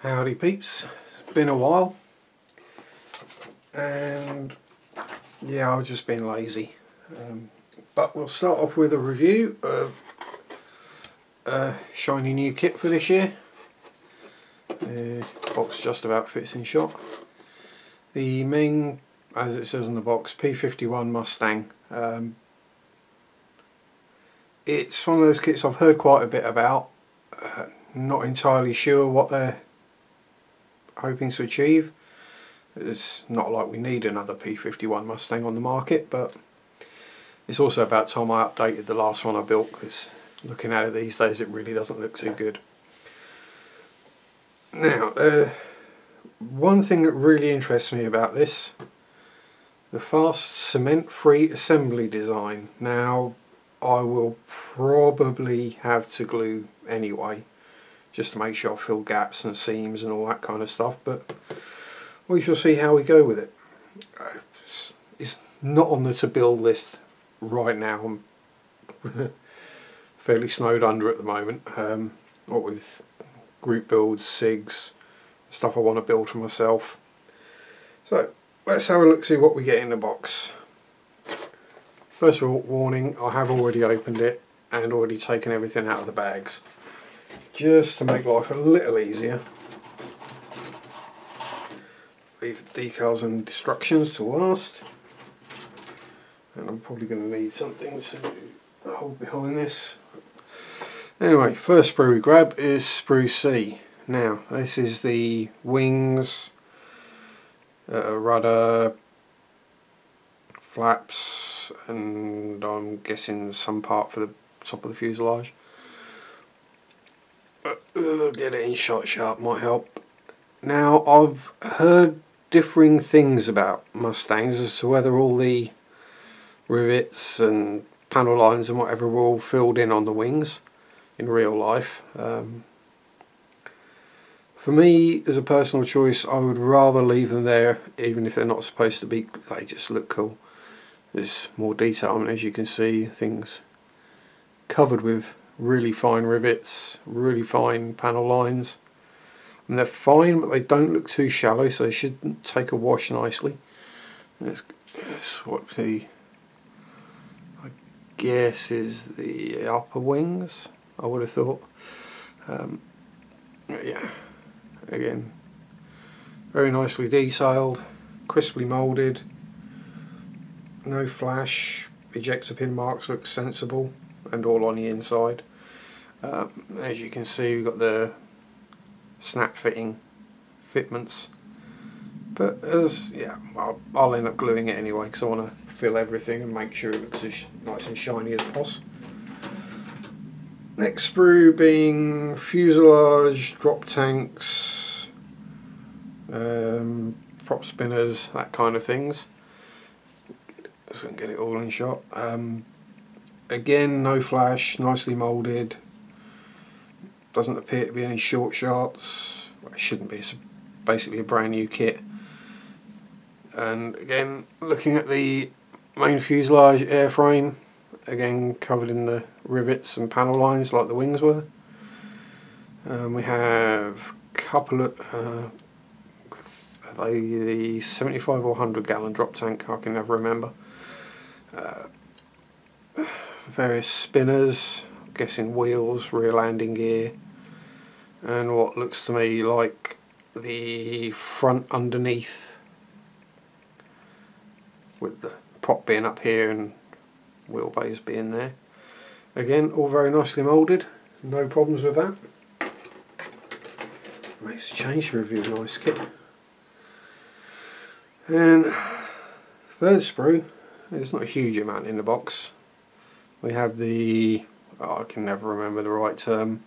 Howdy peeps, it's been a while and yeah, I've just been lazy, but we'll start off with a review of a shiny new kit for this year. The box just about fits in shot. The Meng, as it says on the box, P51 Mustang. It's one of those kits I've heard quite a bit about, not entirely sure what they're hoping to achieve. It's not like we need another P51 Mustang on the market, but it's also about time I updated the last one I built, because looking at it these days it really doesn't look too good. Now, one thing that really interests me about this, the fast cement-free assembly design. Now, I will probably have to glue anyway, just to make sure I fill gaps and seams and all that kind of stuff, but we shall see how we go with it. It's not on the to build list right now. I'm fairly snowed under at the moment, what with group builds, SIGs, stuff I want to build for myself. So let's have a look, see what we get in the box. First of all, warning, I have already opened it and already taken everything out of the bags, just to make life a little easier. Leave the decals and instructions to last, and I'm probably going to need something to hold behind this. Anyway, first sprue we grab is sprue C. Now this is the wings, rudder, flaps, and I'm guessing some part for the top of the fuselage. Get it in shot sharp might help. Now, I've heard differing things about Mustangs as to whether all the rivets and panel lines and whatever were all filled in on the wings in real life. For me, as a personal choice, I would rather leave them there, even if they're not supposed to be. They just look cool. There's more detail, and as you can see, things covered with really fine rivets, really fine panel lines, and they're fine, but they don't look too shallow, so they should take a wash nicely. Let's swap the, I guess, is the upper wings, I would have thought. Yeah, again, very nicely detailed, crisply moulded. No flash, ejector pin marks look sensible and all on the inside. As you can see, we've got the snap fitting fitments, but as I'll end up gluing it anyway, because I want to fill everything and make sure it looks as nice and shiny as possible. Next sprue being fuselage, drop tanks, prop spinners, that kind of things. So we can get it all in shot. Again, no flash, nicely moulded. Doesn't appear to be any short shots. Well, it shouldn't be. It's basically a brand new kit. And again, looking at the main fuselage airframe, again covered in the rivets and panel lines like the wings were. We have a couple of the 75 or 100 gallon drop tank, I can never remember. Various spinners, I'm guessing wheels, rear landing gear, and what looks to me like the front underneath, with the prop being up here and wheelbase being there. Again, all very nicely moulded, no problems with that. Makes a change to review a nice kit. And third sprue, there's not a huge amount in the box. We have the, I can never remember the right term,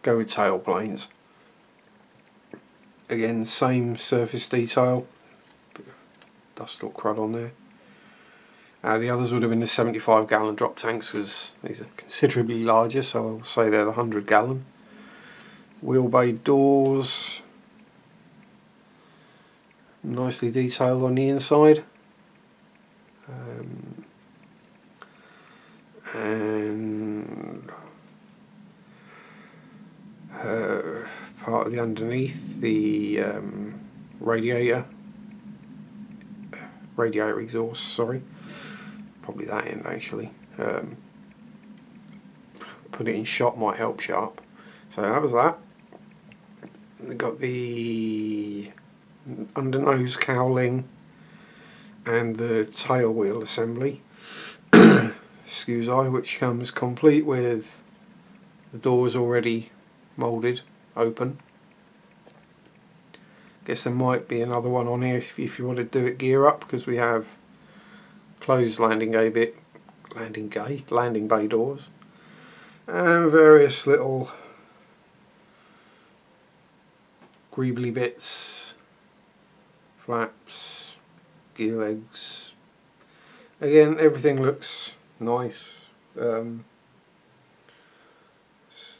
go with tail planes. Again, same surface detail, bit of dust or crud on there. The others would have been the 75 gallon drop tanks, because these are considerably larger, so I'll say they're the 100 gallon. Wheel bay doors, nicely detailed on the inside. And part of the underneath, the radiator exhaust, sorry, probably that end actually. Put it in shot might help sharp. So that was that. We got the under nose cowling and the tail wheel assembly, excuse I, which comes complete with the doors already moulded open. Guess there might be another one on here if you want to do it gear up, because we have closed landing bay doors and various little greebly bits, flaps, gear legs. Again, everything looks nice.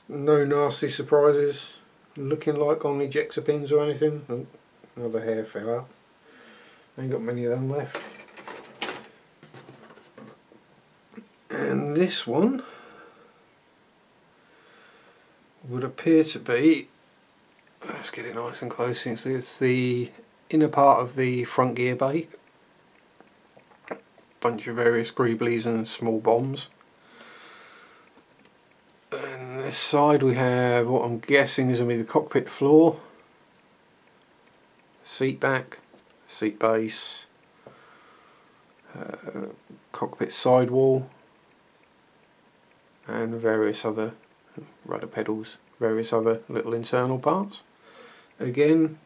No nasty surprises looking like on ejector pins or anything. Oh, another hair fell out. Ain't got many of them left. And this one would appear to be, let's get it nice and close, so it's the inner part of the front gear bay. Bunch of various greeblies and small bombs. And this side we have what I'm guessing is going to be the cockpit floor, seat back, seat base, cockpit sidewall, and various other rudder pedals, various other little internal parts. Again,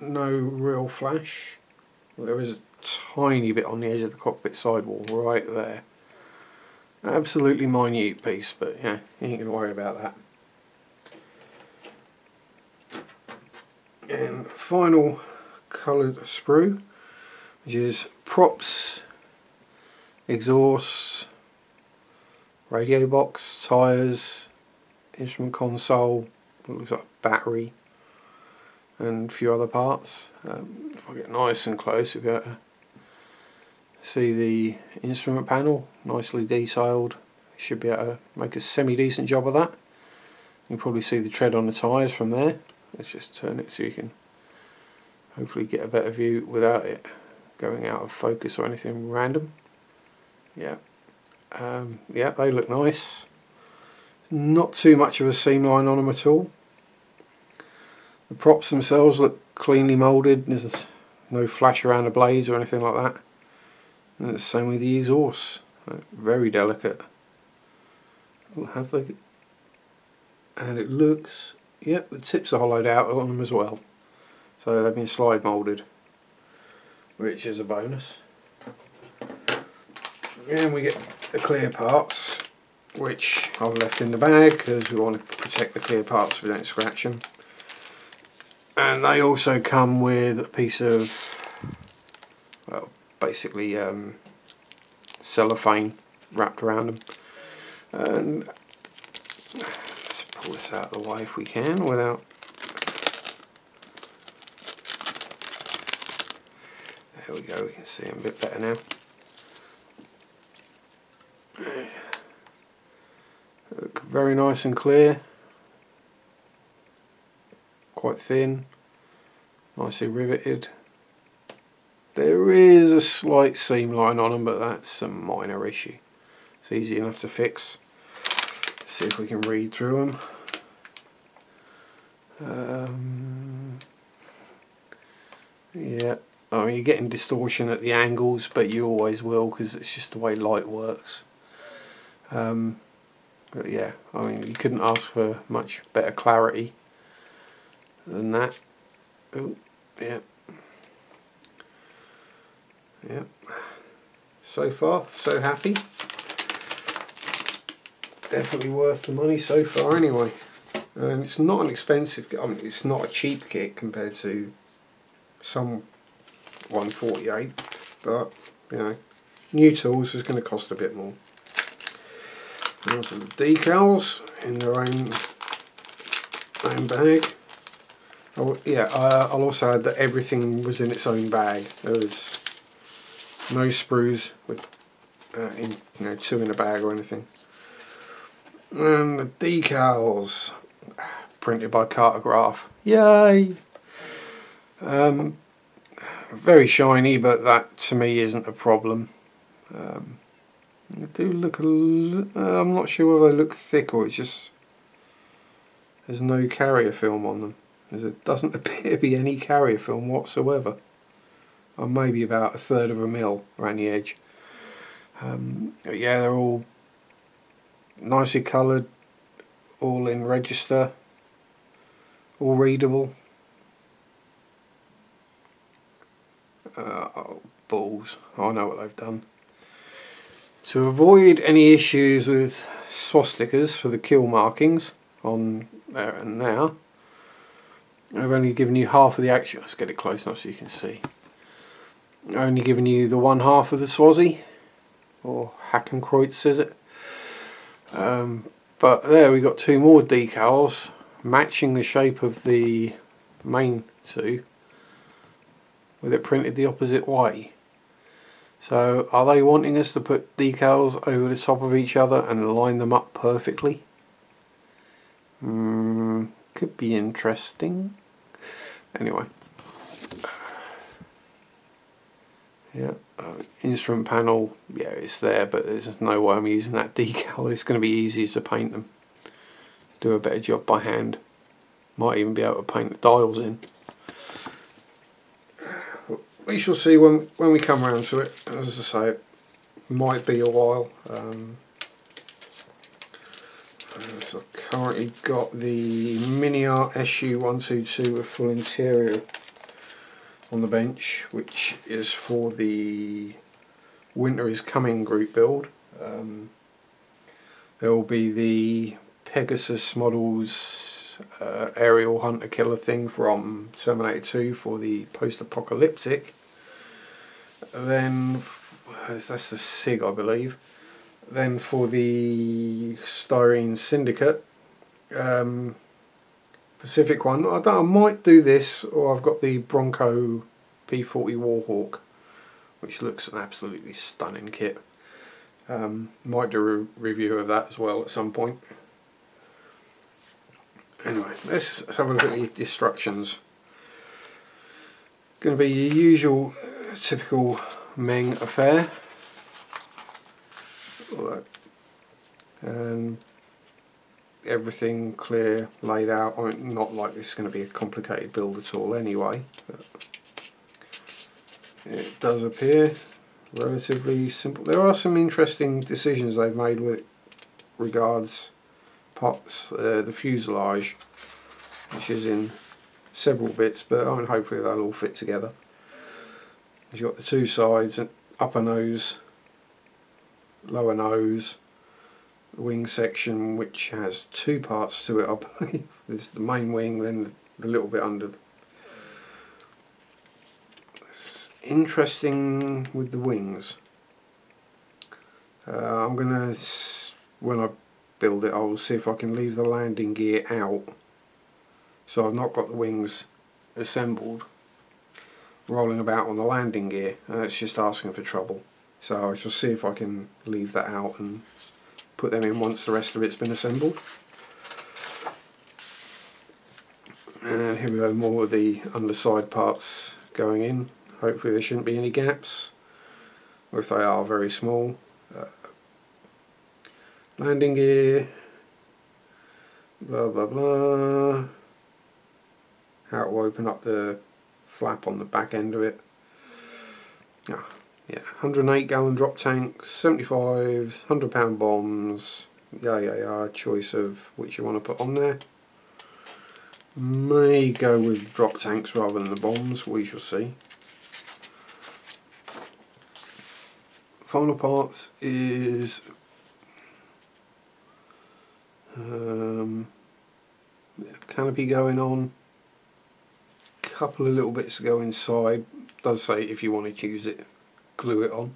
no real flash. There is a tiny bit on the edge of the cockpit sidewall right there. Absolutely minute piece, but yeah, you ain't gonna worry about that. And final coloured sprue, which is props, exhausts, radio box, tyres, instrument console, what looks like a battery, and a few other parts. If I get nice and close, you'll be able to see the instrument panel, nicely detailed. Should be able to make a semi-decent job of that. You can probably see the tread on the tyres from there. Let's just turn it so you can hopefully get a better view without it going out of focus or anything random. Yeah, yeah, they look nice. Not too much of a seam line on them at all. The props themselves look cleanly moulded. There's no flash around the blades or anything like that. And the same with the exhausts. Very delicate. Have they? And it looks, yep, the tips are hollowed out on them as well. So they've been slide moulded, which is a bonus. And we get the clear parts, which I've left in the bag because we want to protect the clear parts so we don't scratch them. And they also come with a piece of, well, basically cellophane wrapped around them. And let's pull this out of the way if we can without. There we go, we can see them a bit better now. Look very nice and clear, quite thin, nicely riveted. There is a slight seam line on them, but that's a minor issue. It's easy enough to fix. See if we can read through them. Yeah, I mean, you're getting distortion at the angles, but you always will because it's just the way light works. But yeah, I mean, you couldn't ask for much better clarity than that. Oh, yeah. Yeah. So far, so happy. Definitely worth the money so far anyway. And it's not an expensive kit. I mean, it's not a cheap kit compared to some 148, but you know, new tools is going to cost a bit more. And also the decals in their own bag. Oh yeah, I'll also add that everything was in its own bag. There was no sprues with two in a bag or anything. And the decals, printed by Cartograph. Yay! Very shiny, but that to me isn't a problem. They do look I'm not sure whether they look thick or it's just there's no carrier film on them. There doesn't appear to be any carrier film whatsoever. Or maybe about 1/3 of a mil around the edge. But yeah, they're all nicely coloured, all in register, all readable. Oh, balls. I know what they've done. To avoid any issues with swastikas for the kill markings on there and there, I've only given you half of the action. Let's get it close enough so you can see. I've only given you the 1/2 of the Swazi, or Hakenkreuz is it. But there we got 2 more decals matching the shape of the main 2, with it printed the opposite way. So are they wanting us to put decals over the top of each other and line them up perfectly? Could be interesting. Anyway. Yeah, instrument panel, yeah, it's there, but there's no way I'm using that decal. It's going to be easier to paint them. Do a better job by hand. Might even be able to paint the dials in. We shall see when we come around to it. As I say, it might be a while. So I've currently got the Mini Art SU122 with full interior on the bench, which is for the Winter is Coming group build. There will be the Pegasus models aerial hunter killer thing from Terminator 2 for the post-apocalyptic. Then that's the SIG, I believe. Then for the Styrene Syndicate Pacific one, I might do this, or I've got the Bronco P40 Warhawk, which looks an absolutely stunning kit. Might do a review of that as well at some point. Anyway, let's have a look at the destructions. Going to be your usual typical Meng affair. And everything clear, laid out. I mean, not like this is going to be a complicated build at all anyway, but it does appear relatively simple. There are some interesting decisions they've made with regards parts, the fuselage, which is in several bits, but I mean, hopefully they'll all fit together. You've got the 2 sides, upper nose, lower nose, the wing section, which has 2 parts to it, I believe. There's the main wing, then the little bit under. It's interesting with the wings. I'm gonna, when I build it, I'll see if I can leave the landing gear out, so I've not got the wings assembled rolling about on the landing gear. It's just asking for trouble, so I shall see if I can leave that out and put them in once the rest of it's been assembled. And here we go, more of the underside parts going in. Hopefully there shouldn't be any gaps, or if they are, very small. Landing gear, blah blah blah. How to open up the flap on the back end of it. Yeah, 108 gallon drop tank, 75 100-pound bombs. Yeah, choice of which you want to put on there. May go with drop tanks rather than the bombs, we shall see. Final parts is canopy going on, couple of little bits to go inside. Does say if you want to use it, glue it on.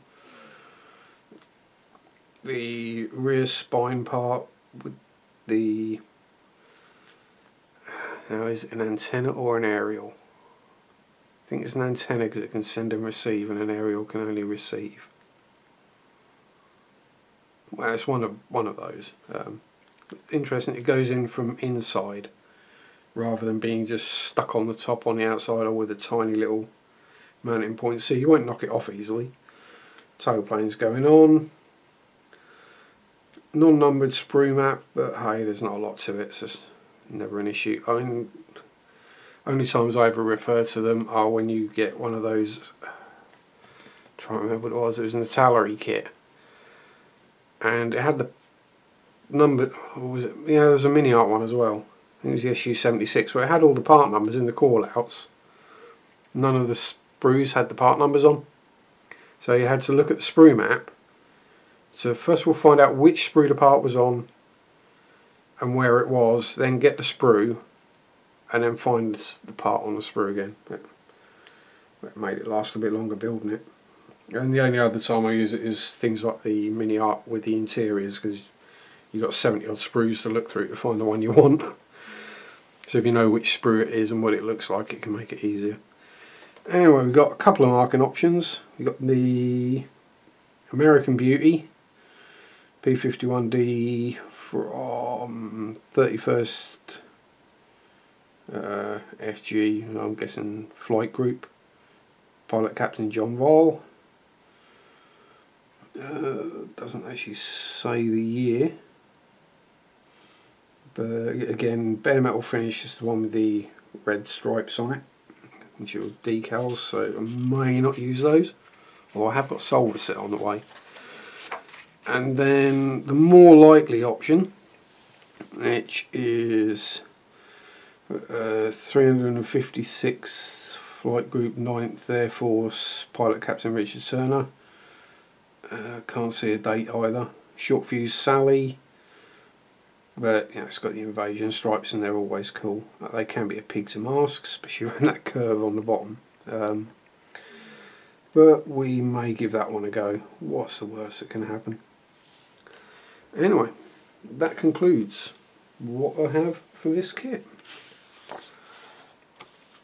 The rear spine part with the, now is it an antenna or an aerial? I think it's an antenna because it can send and receive, and an aerial can only receive. Well, it's one of those. Interesting, it goes in from inside rather than being just stuck on the top on the outside or with a tiny little mounting point. So you won't knock it off easily. Tail planes going on. Non-numbered sprue map, but hey, there's not a lot to it. It's just never an issue. I mean, only times I ever refer to them are when you get one of those. Trying to remember what it was. It was an Italeri kit, and it had the number. Or was it? Yeah, there was a mini art one as well. I think it was the SU-76, where it had all the part numbers in the call-outs. None of the sprues had the part numbers on, so you had to look at the sprue map. So first of all, find out which sprue the part was on and where it was, then get the sprue, and then find the part on the sprue again. It made it last a bit longer building it. And the only other time I use it is things like the mini art with the interiors, because you've got 70 odd sprues to look through to find the one you want. So if you know which sprue it is and what it looks like, it can make it easier. Anyway, we've got a couple of marking options. We've got the American Beauty P51 D from 31st FG, I'm guessing flight group, pilot Captain John Vall. Doesn't actually say the year, but again, bare metal finish is the one with the red stripes on it, which are decals, so I may not use those, although I have got solver set on the way. And then the more likely option, which is 356th Flight Group 9th Air Force, pilot Captain Richard Turner. Can't see a date either. Short fuse Sally, but you know, it's got the invasion stripes and they're always cool. They can be a pig to mask, especially around that curve on the bottom. But we may give that one a go. What's the worst that can happen? Anyway, that concludes what I have for this kit.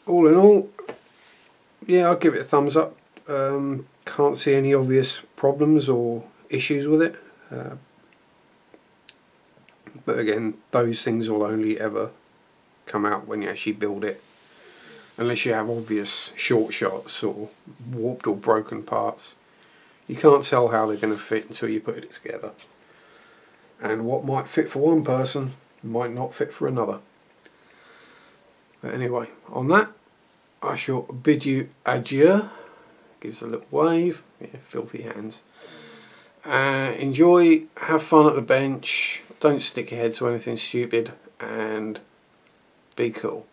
All in all, yeah, I'll give it a thumbs up. Can't see any obvious problems or issues with it. But again, those things will only ever come out when you actually build it, unless you have obvious short shots or warped or broken parts. You can't tell how they're going to fit until you put it together. And what might fit for one person might not fit for another. But anyway, on that, I shall bid you adieu. Gives a little wave. Yeah, filthy hands. Enjoy, have fun at the bench, don't stick your head to anything stupid, and be cool.